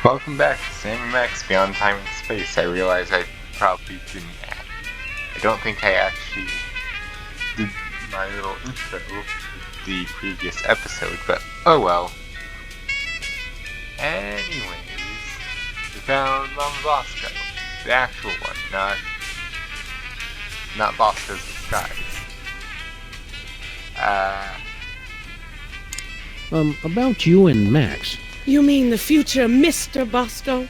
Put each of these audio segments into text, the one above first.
Welcome back to Sam and Max Beyond Time and Space. I realize I probably didn't I don't think I actually did my little intro with the previous episode, but oh well. Anyways, we found Mama Bosco. The actual one, not Bosco's disguise. About you and Max. You mean the future Mr. Bosco?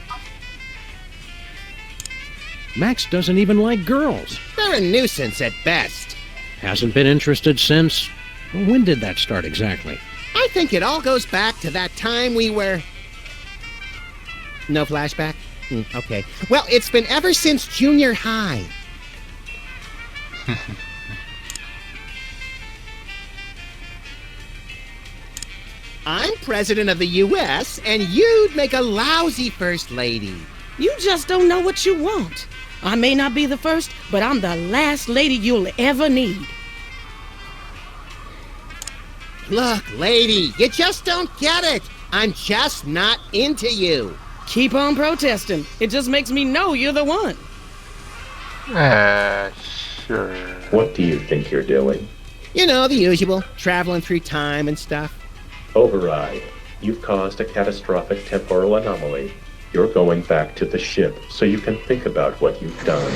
Max doesn't even like girls. They're a nuisance at best. Hasn't been interested since... When did that start exactly? I think it all goes back to that time we were... No flashback? Okay. Well, it's been ever since junior high. I'm president of the U.S., and you'd make a lousy first lady. You just don't know what you want. I may not be the first, but I'm the last lady you'll ever need. Look, lady, you just don't get it. I'm just not into you. Keep on protesting. It just makes me know you're the one. Sure. What do you think you're doing? You know, the usual, traveling through time and stuff. Override. You've caused a catastrophic temporal anomaly. You're going back to the ship so you can think about what you've done.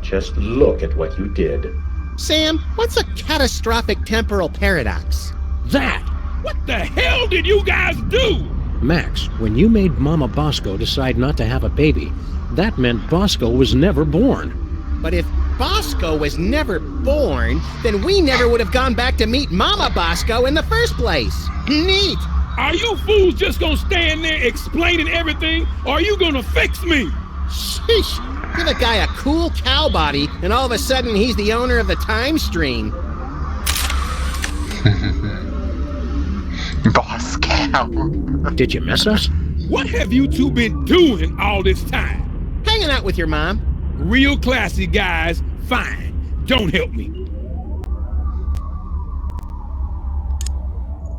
Just look at what you did. Sam, what's a catastrophic temporal paradox? That! What the hell did you guys do? Max, when you made Mama Bosco decide not to have a baby, that meant Bosco was never born. But if Bosco was never born, then we never would have gone back to meet Mama Bosco in the first place. Neat! Are you fools just gonna stand there explaining everything, or are you gonna fix me? Sheesh! Give a guy a cool cow body, and all of a sudden he's the owner of the time stream. Boss cow. Did you miss us? What have you two been doing all this time? Hanging out with your mom. Real classy guys, fine. Don't help me.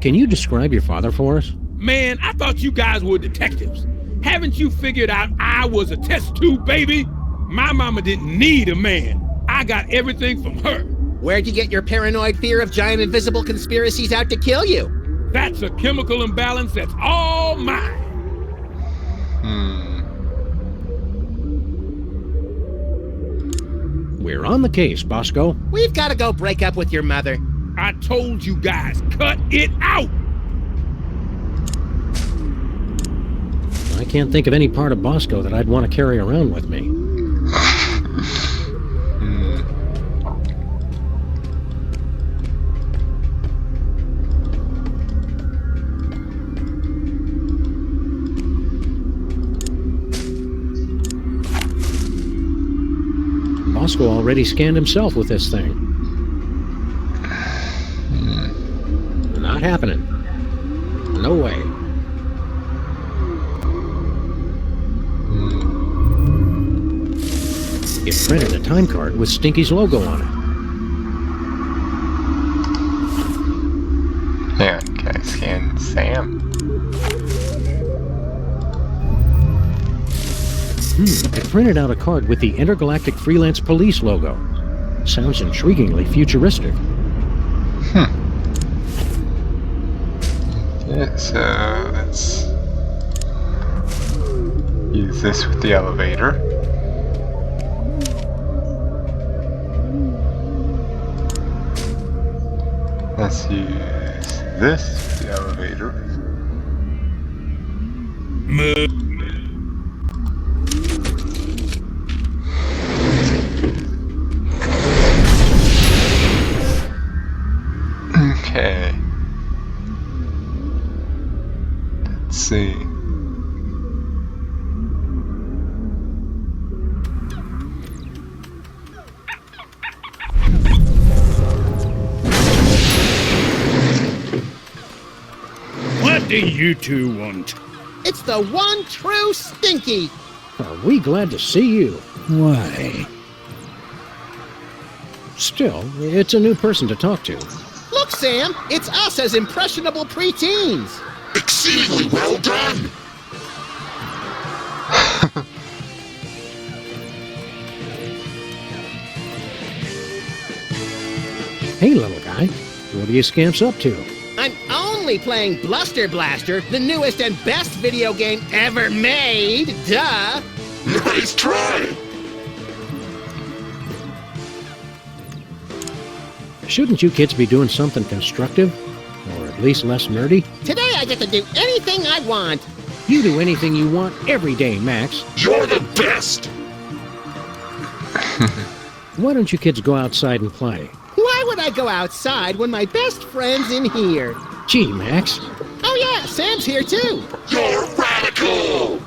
Can you describe your father for us? Man, I thought you guys were detectives. Haven't you figured out I was a test tube baby? My mama didn't need a man. I got everything from her. Where'd you get your paranoid fear of giant invisible conspiracies out to kill you? That's a chemical imbalance that's all mine. We're on the case, Bosco. We've got to go break up with your mother. I told you guys, cut it out! I can't think of any part of Bosco that I'd want to carry around with me. Bosco already scanned himself with this thing. Not happening. No way. It printed a time card with Stinky's logo on it. Yeah, can I scan Sam? It printed out a card with the Intergalactic Freelance Police logo. Sounds intriguingly futuristic. Yeah, so let's use this with the elevator. Let's use this with the elevator. Okay. Let's see. What do you two want? It's the one true Stinky. Are we glad to see you? Why? Still, it's a new person to talk to. Look, Sam, it's us as impressionable preteens. Exceedingly well done! Hey, little guy. What are you scamps up to? I'm only playing Bluster Blaster, the newest and best video game ever made. Duh! Nice try! Shouldn't you kids be doing something constructive? Or at least less nerdy? Today I get to do anything I want. You do anything you want every day, Max. You're the best! Why don't you kids go outside and play? Why would I go outside when my best friend's in here? Gee, Max. Oh yeah, Sam's here too. You're radical!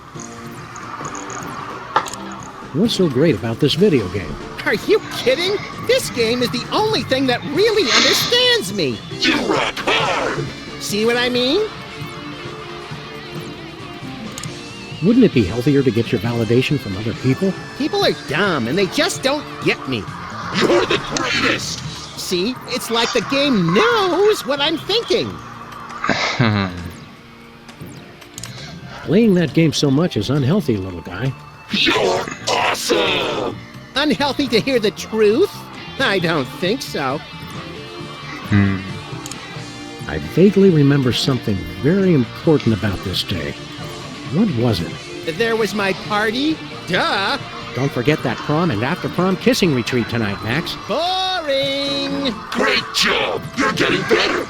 What's so great about this video game? Are you kidding? This game is the only thing that really understands me. You rock hard! See what I mean? Wouldn't it be healthier to get your validation from other people? People are dumb and they just don't get me. You're the greatest! See, it's like the game knows what I'm thinking. Playing that game so much is unhealthy, little guy. You're awesome! Unhealthy to hear the truth? I don't think so. I vaguely remember something very important about this day. What was it? There was my party? Duh! Don't forget that prom and after-prom kissing retreat tonight, Max. Boring! Great job! You're getting better!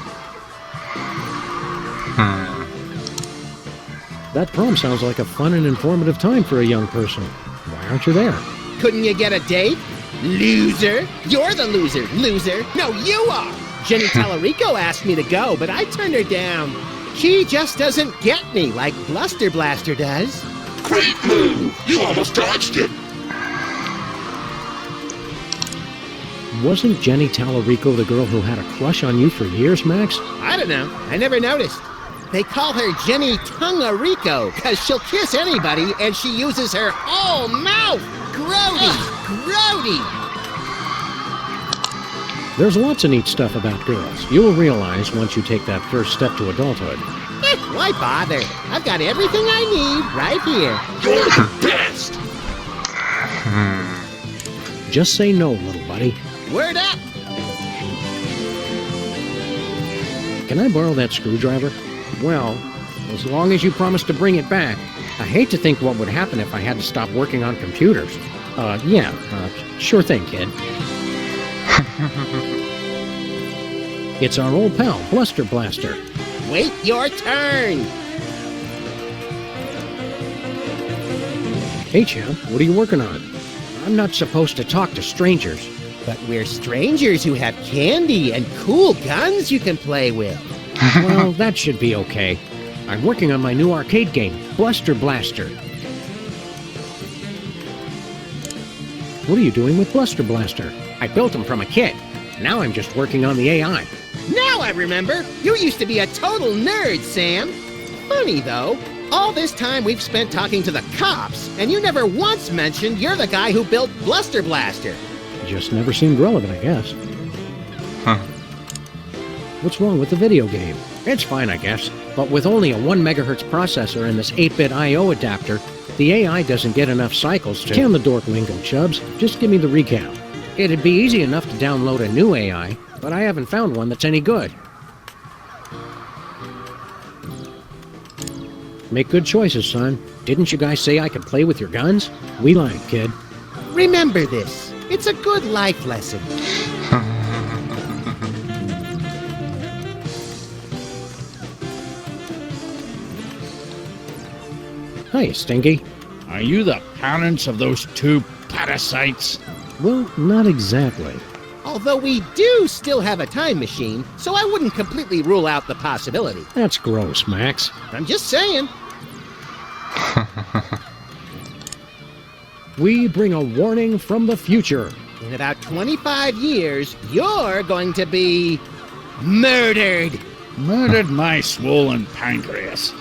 That prom sounds like a fun and informative time for a young person. Why aren't you there? Couldn't you get a date? Loser! You're the loser, loser! No, you are! Jenny Tallarico asked me to go, but I turned her down. She just doesn't get me like Bluster Blaster does. Great move! You almost dodged it! Wasn't Jenny Tallarico the girl who had a crush on you for years, Max? I don't know. I never noticed. They call her Jenny Tungarico because she'll kiss anybody and she uses her whole mouth. Grody! Grody! There's lots of neat stuff about girls. You'll realize once you take that first step to adulthood. Why bother? I've got everything I need right here. You're the best! Just say no, little buddy. Word up! Can I borrow that screwdriver? Well, as long as you promise to bring it back. I hate to think what would happen if I had to stop working on computers. Sure thing, kid. It's our old pal, Bluster Blaster. Wait your turn! Hey, champ, what are you working on? I'm not supposed to talk to strangers. But we're strangers who have candy and cool guns you can play with. Well, that should be okay. I'm working on my new arcade game, Bluster Blaster. What are you doing with Bluster Blaster? I built him from a kit. Now I'm just working on the AI. Now I remember! You used to be a total nerd, Sam! Funny, though. All this time we've spent talking to the cops, and you never once mentioned you're the guy who built Bluster Blaster. Just never seemed relevant, I guess. What's wrong with the video game? It's fine, I guess. But with only a 1 megahertz processor and this 8-bit I/O adapter, the AI doesn't get enough cycles to... Can the dork lingo, Chubbs. Just give me the recap. It'd be easy enough to download a new AI, but I haven't found one that's any good. Make good choices, son. Didn't you guys say I could play with your guns? We lied, kid. Remember this. It's a good life lesson. Hi, Stinky. Are you the parents of those two parasites? Well, not exactly. Although we do still have a time machine, so I wouldn't completely rule out the possibility. That's gross, Max. I'm just saying. We bring a warning from the future. In about 25 years, you're going to be... murdered! Murdered my swollen pancreas.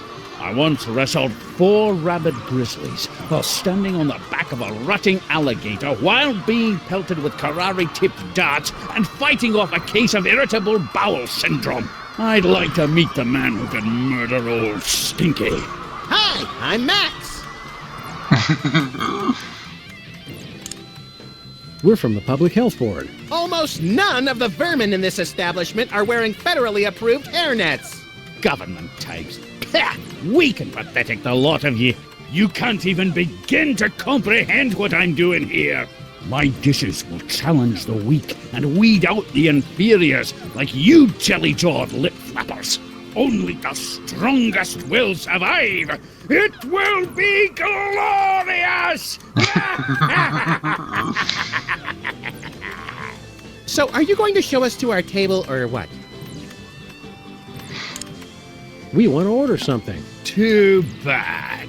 I once wrestled 4 rabid grizzlies while standing on the back of a rutting alligator while being pelted with karate-tipped darts and fighting off a case of irritable bowel syndrome. I'd like to meet the man who can murder old Stinky. Hi, I'm Max. We're from the Public Health Board. Almost none of the vermin in this establishment are wearing federally approved hairnets. Government types. Pah! Weak and pathetic, the lot of ye. You can't even begin to comprehend what I'm doing here. My dishes will challenge the weak and weed out the inferiors like you jelly-jawed lip flappers. Only the strongest will survive. It will be glorious! So, are you going to show us to our table or what? We want to order something. Too bad.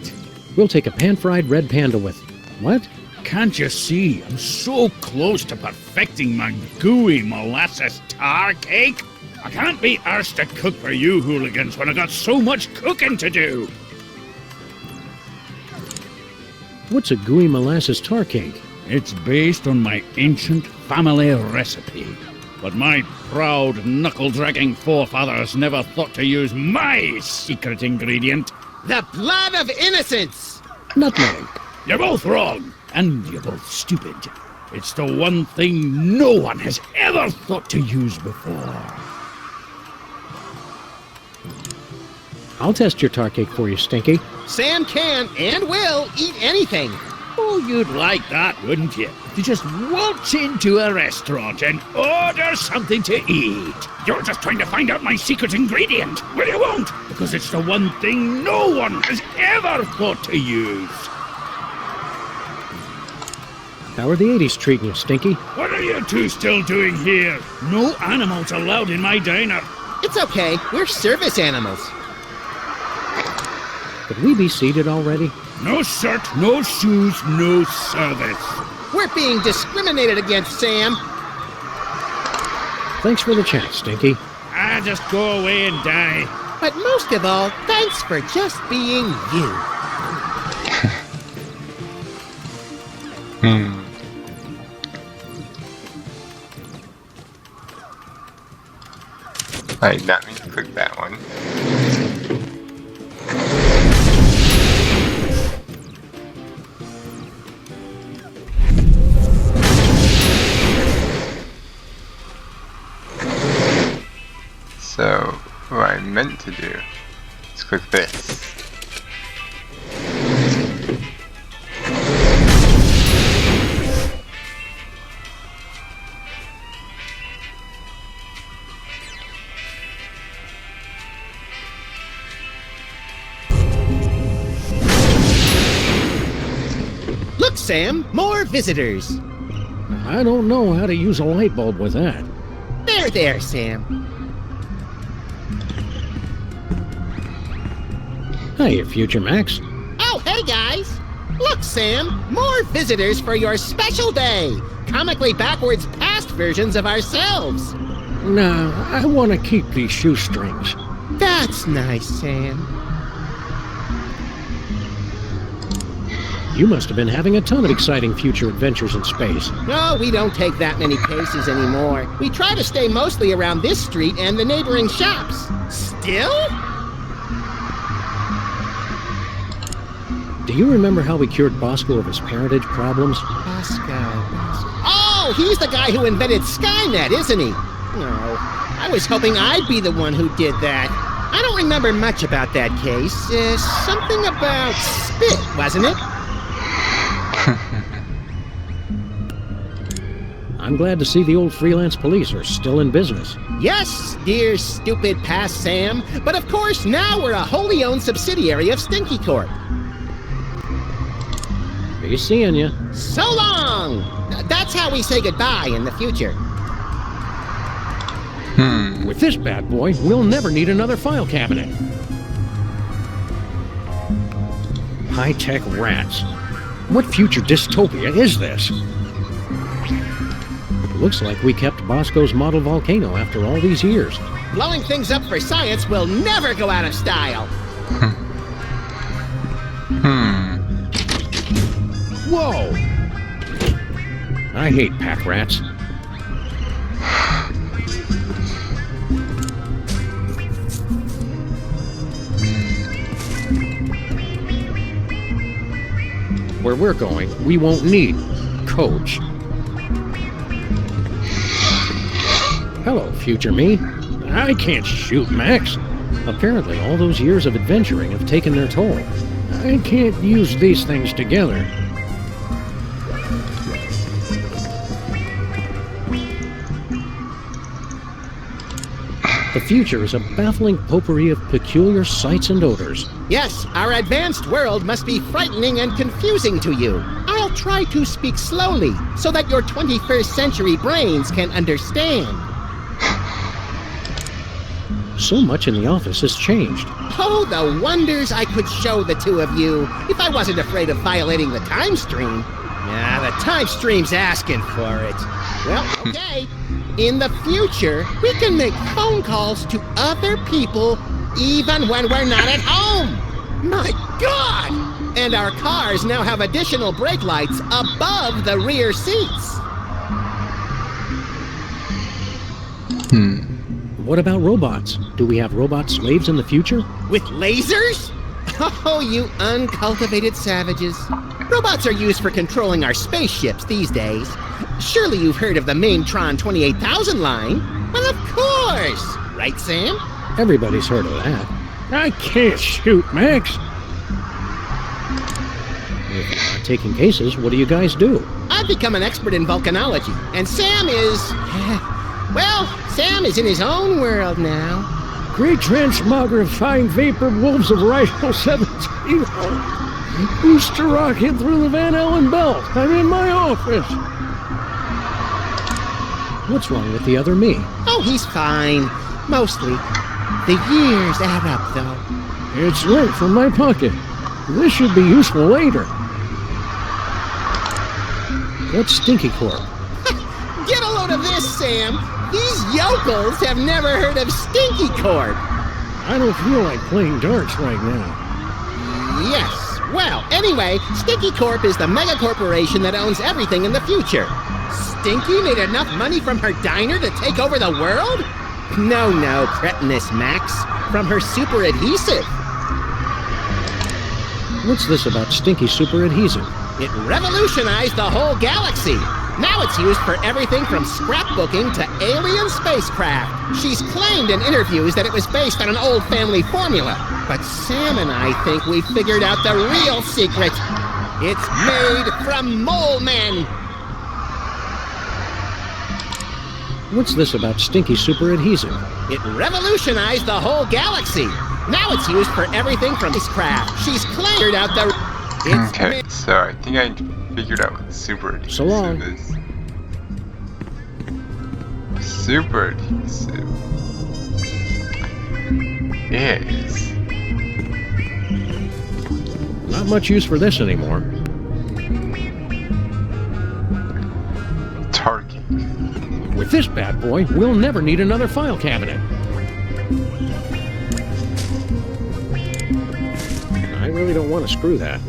We'll take a pan-fried red panda with... What? Can't you see? I'm so close to perfecting my gooey molasses tar cake. I can't be arsed to cook for you hooligans when I got so much cooking to do. What's a gooey molasses tar cake? It's based on my ancient family recipe. But my proud, knuckle-dragging forefathers never thought to use my secret ingredient. The blood of innocence! Nutmeg. You're both wrong, and you're both stupid. It's the one thing no one has ever thought to use before. I'll test your tar cake for you, Stinky. Sam can and will eat anything. Oh, you'd like that, wouldn't you? To just waltz into a restaurant and order something to eat. You're just trying to find out my secret ingredient. Well, you won't, because it's the one thing no one has ever thought to use. How are the 80s treating you, Stinky? What are you two still doing here? No animals allowed in my diner. It's okay. We're service animals. Could we be seated already? No shirt, no shoes, no service. We're being discriminated against, Sam. Thanks for the chat, Stinky. Just go away and die. But most of all, thanks for just being you. I did not mean to click that one. So, what I meant to do is click this. Look, Sam, more visitors. I don't know how to use a light bulb with that. There, Sam. Hiya, Future Max. Oh, hey, guys. Look, Sam, more visitors for your special day. Comically backwards past versions of ourselves. Nah, I want to keep these shoestrings. That's nice, Sam. You must have been having a ton of exciting future adventures in space. No, we don't take that many cases anymore. We try to stay mostly around this street and the neighboring shops. Still? Do you remember how we cured Bosco of his parentage problems? Bosco. Oh, he's the guy who invented Skynet, isn't he? No, I was hoping I'd be the one who did that. I don't remember much about that case. Something about spit, wasn't it? I'm glad to see the old freelance police are still in business. Yes, dear stupid past Sam. But of course, now we're a wholly owned subsidiary of Stinky Corp. Be seeing you. So long! That's how we say goodbye in the future. With this bad boy, we'll never need another file cabinet. High-tech rats. What future dystopia is this? Looks like we kept Bosco's model volcano after all these years. Blowing things up for science will never go out of style. Whoa! I hate pack rats. Where we're going, we won't need Coach. Hello, future me. I can't shoot, Max. Apparently, all those years of adventuring have taken their toll. I can't use these things together. The future is a baffling potpourri of peculiar sights and odors. Yes, our advanced world must be frightening and confusing to you. I'll try to speak slowly so that your 21st century brains can understand. So much in the office has changed. Oh, the wonders I could show the two of you if I wasn't afraid of violating the time stream. Yeah, the time stream's asking for it. Well, okay. In the future, we can make phone calls to other people even when we're not at home. My God! And our cars now have additional brake lights above the rear seats. What about robots? Do we have robot slaves in the future? With lasers? Oh, you uncultivated savages. Robots are used for controlling our spaceships these days. Surely you've heard of the Maintron 28,000 line? Well, of course! Right, Sam? Everybody's heard of that. I can't shoot, Max. If you're not taking cases, what do you guys do? I've become an expert in volcanology, and Sam is... well, Sam is in his own world now. Great transmogrifying vapor wolves of Rifle 17. Booster rocket through the Van Allen belt. I'm in my office. What's wrong with the other me? Oh, he's fine. Mostly. The years add up, though. It's lint from my pocket. This should be useful later. What's Stinky Corp? Get a load of this, Sam. These yokels have never heard of Stinky Corp. I don't feel like playing darts right now. Yes. Well, anyway, Stinky Corp is the mega corporation that owns everything in the future. Stinky made enough money from her diner to take over the world? No, cretinous Max. From her super adhesive. What's this about Stinky super adhesive? It revolutionized the whole galaxy. Now it's used for everything from scrapbooking to alien spacecraft. She's claimed in interviews that it was based on an old family formula. But Sam and I think we figured out the real secret. It's made from mole men. What's this about Stinky super adhesive? It revolutionized the whole galaxy. Now it's used for everything from spacecraft. She's cleared out the... Okay, so I think I figured out what super adhesive So long. is. Super adhesive is... Not much use for this anymore. Target. With this bad boy, we'll never need another file cabinet. I really don't want to screw that.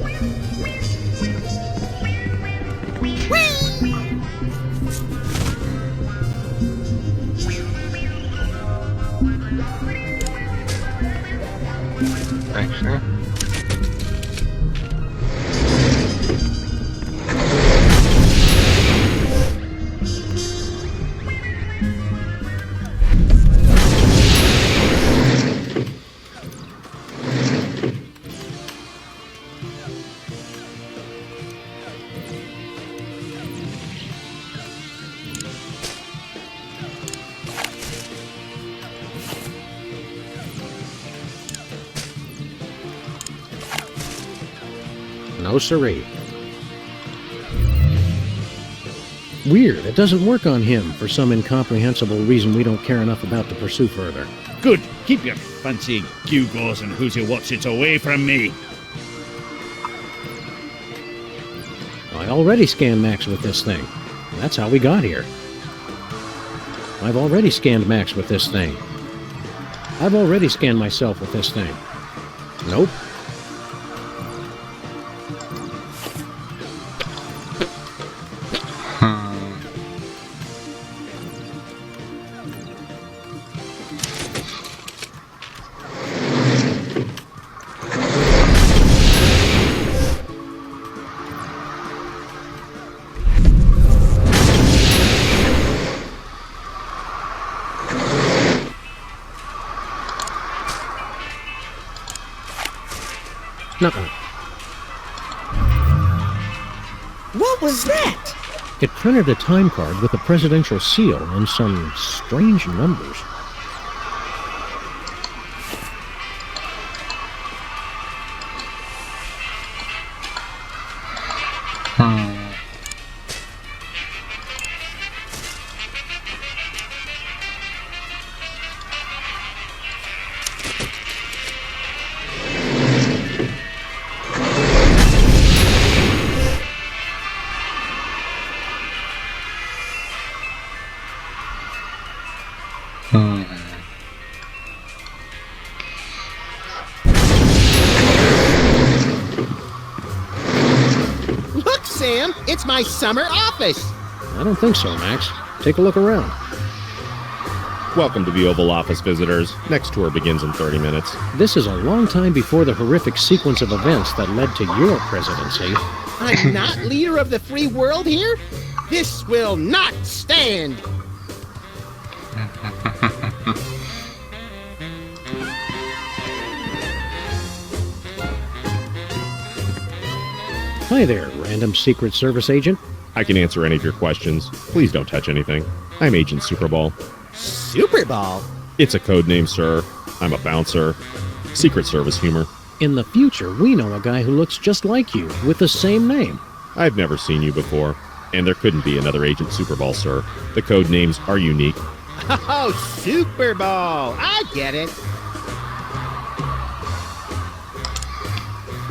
Actually. No siree. Weird, it doesn't work on him for some incomprehensible reason we don't care enough about to pursue further. Good. Keep your fancy gewgaws and who's-it-what's-its away from me. I already scanned Max with this thing. That's how we got here. I've already scanned Max with this thing. I've already scanned myself with this thing. Nope. Nuh-uh. What was that? It printed a time card with a presidential seal and some strange numbers. Look, Sam, it's my summer office. I don't think so, Max. Take a look around. Welcome to the Oval Office, visitors. Next tour begins in 30 minutes. This is a long time before the horrific sequence of events that led to your presidency. I'm not leader of the free world here? This will not stand. Hi there, random Secret Service agent. I can answer any of your questions. Please don't touch anything. I'm Agent Super Ball. Super Ball? It's a code name, sir. I'm a bouncer. Secret Service humor. In the future, we know a guy who looks just like you, with the same name. I've never seen you before, and there couldn't be another Agent Super Ball, sir. The code names are unique. Oh, Super Ball. I get it.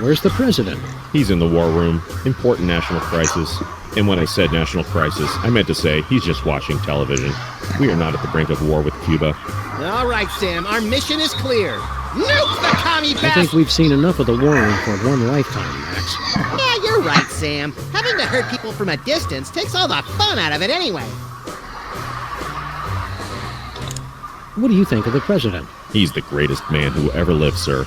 Where's the president? He's in the war room. Important national crisis. And when I said national crisis, I meant to say he's just watching television. We are not at the brink of war with Cuba. All right, Sam, our mission is clear. Nuke the commie I think bastard! we've seen enough of the war room for one lifetime, Max. Yeah, you're right, Sam. Having to hurt people from a distance takes all the fun out of it anyway. What do you think of the president? He's the greatest man who ever lived, sir.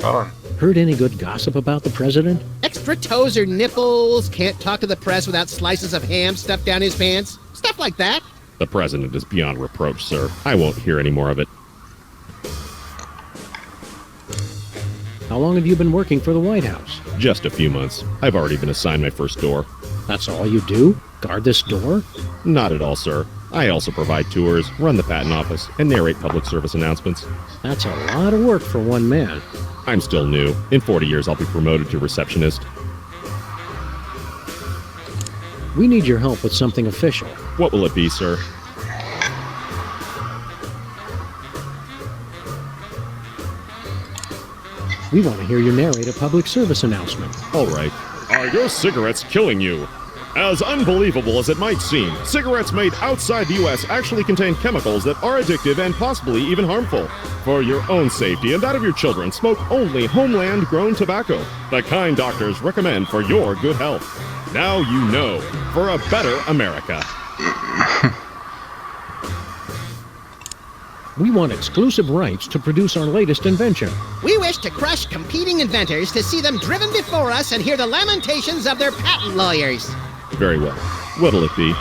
Well, Heard any good gossip about the president? Extra toes or nipples, can't talk to the press without slices of ham stuffed down his pants. Stuff like that. The president is beyond reproach, sir. I won't hear any more of it. How long have you been working for the White House? Just a few months. I've already been assigned my first door. That's all you do? Guard this door? Not at all, sir. I also provide tours, run the patent office, and narrate public service announcements. That's a lot of work for one man. I'm still new. In 40 years, I'll be promoted to receptionist. We need your help with something official. What will it be, sir? We want to hear you narrate a public service announcement. All right. Are your cigarettes killing you? As unbelievable as it might seem, cigarettes made outside the U.S. actually contain chemicals that are addictive and possibly even harmful. For your own safety and that of your children, smoke only homeland-grown tobacco, the kind doctors recommend for your good health. Now you know, for a better America. We want exclusive rights to produce our latest invention. We wish to crush competing inventors to see them driven before us and hear the lamentations of their patent lawyers. Very well. What'll it be?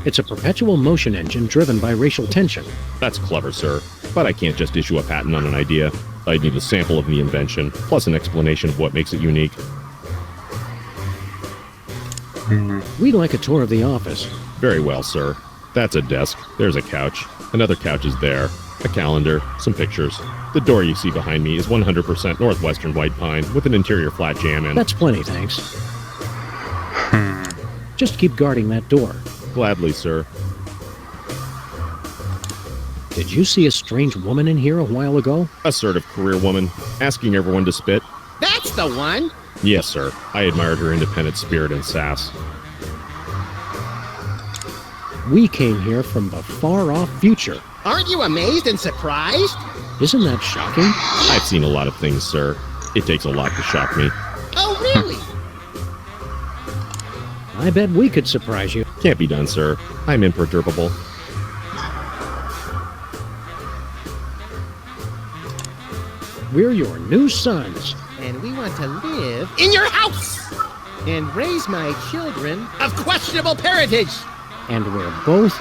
It's a perpetual motion engine driven by racial tension. That's clever, sir. But I can't just issue a patent on an idea. I'd need a sample of the invention, plus an explanation of what makes it unique. We'd like a tour of the office. Very well, sir. That's a desk. There's a couch. Another couch is there. A calendar. Some pictures. The door you see behind me is 100% Northwestern white pine with an interior flat jam in. That's plenty, thanks. Just keep guarding that door. Gladly, sir. Did you see a strange woman in here a while ago? Assertive career woman, asking everyone to spit. That's the one! Yes, sir. I admired her independent spirit and sass. We came here from the far-off future. Aren't you amazed and surprised? Isn't that shocking? I've seen a lot of things, sir. It takes a lot to shock me. Oh, really? I bet we could surprise you. Can't be done, sir. I'm imperturbable. We're your new sons. And we want to live in your house and raise my children of questionable parentage. And we're both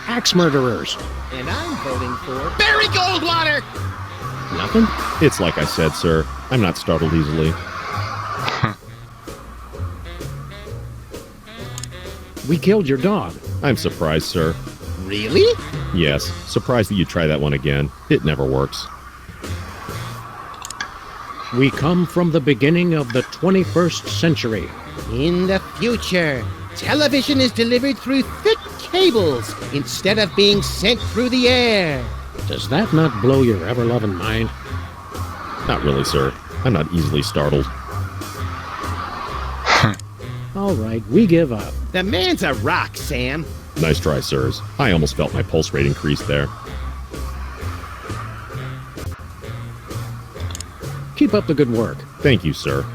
axe murderers. And I'm voting for Barry Goldwater. Nothing? It's like I said, sir. I'm not startled easily. We killed your dog. I'm surprised, sir. Really? Yes, surprised that you try that one again. It never works. We come from the beginning of the 21st century. In the future, television is delivered through thick cables instead of being sent through the air. Does that not blow your ever-loving mind? Not really, sir. I'm not easily startled. All right, we give up. The man's a rock, Sam. Nice try, sirs. I almost felt my pulse rate increase there. Keep up the good work. Thank you, sir.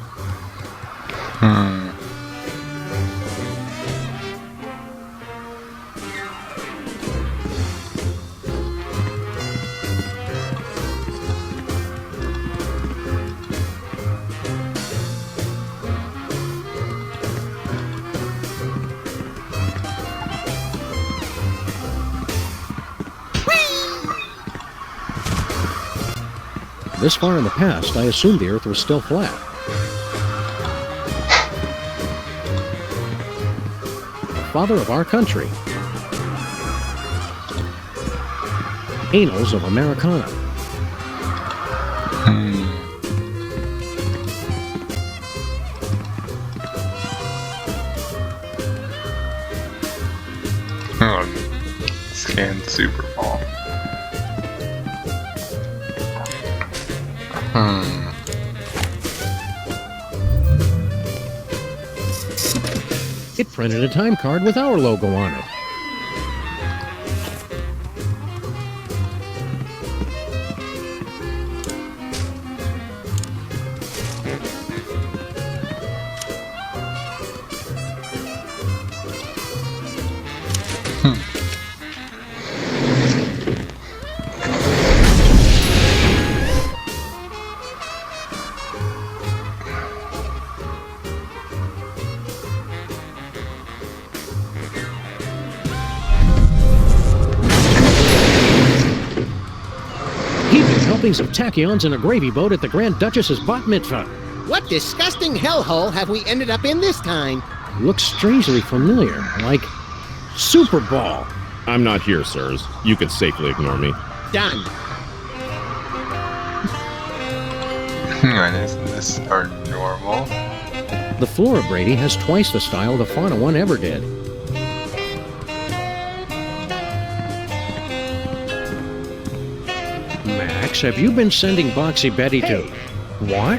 This far in the past, I assumed the Earth was still flat. The father of our country. Annals of Americana. Scan Super Bowl. It printed a time card with our logo on it. Helpings of tachyons in a gravy boat at the Grand Duchess's bat mitzvah. What disgusting hellhole have we ended up in this time? Looks strangely familiar, like Super Ball. I'm not here, sirs. You can safely ignore me. Done. And isn't this our normal? The Flora Brady has twice the style the Fauna one ever did. Max, have you been sending Boxy Betty to... What?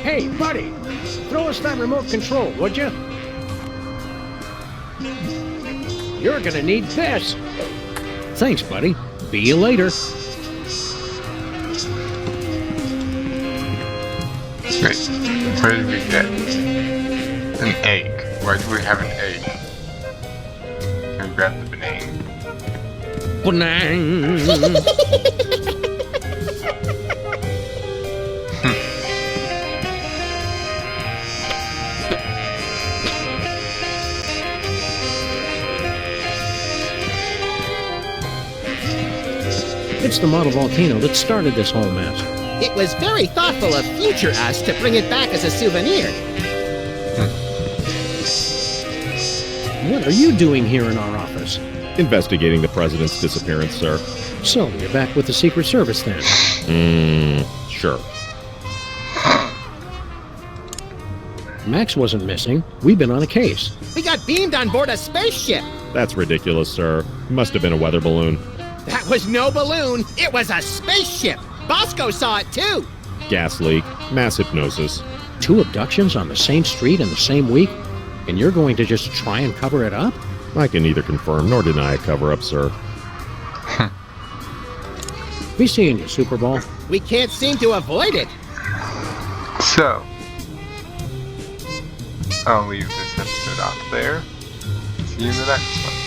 Hey, buddy! Throw us that remote control, would you? You're gonna need this! Thanks, buddy. Be you later. Wait, where did we get an egg? Why do we have an egg? Can we grab the banana? It's the model volcano that started this whole mess. It was very thoughtful of future us to bring it back as a souvenir. What are you doing here in our office? Investigating the president's disappearance, sir. So, you're back with the Secret Service then? Sure. Max wasn't missing. We've been on a case. We got beamed on board a spaceship. That's ridiculous, sir. Must have been a weather balloon. That was no balloon. It was a spaceship. Bosco saw it too. Gas leak. Mass hypnosis. 2 abductions on the same street in the same week? And you're going to just try and cover it up? I can neither confirm nor deny a cover-up, sir. Be seeing you, Super Bowl. We can't seem to avoid it. So, I'll leave this episode off there. See you in the next one.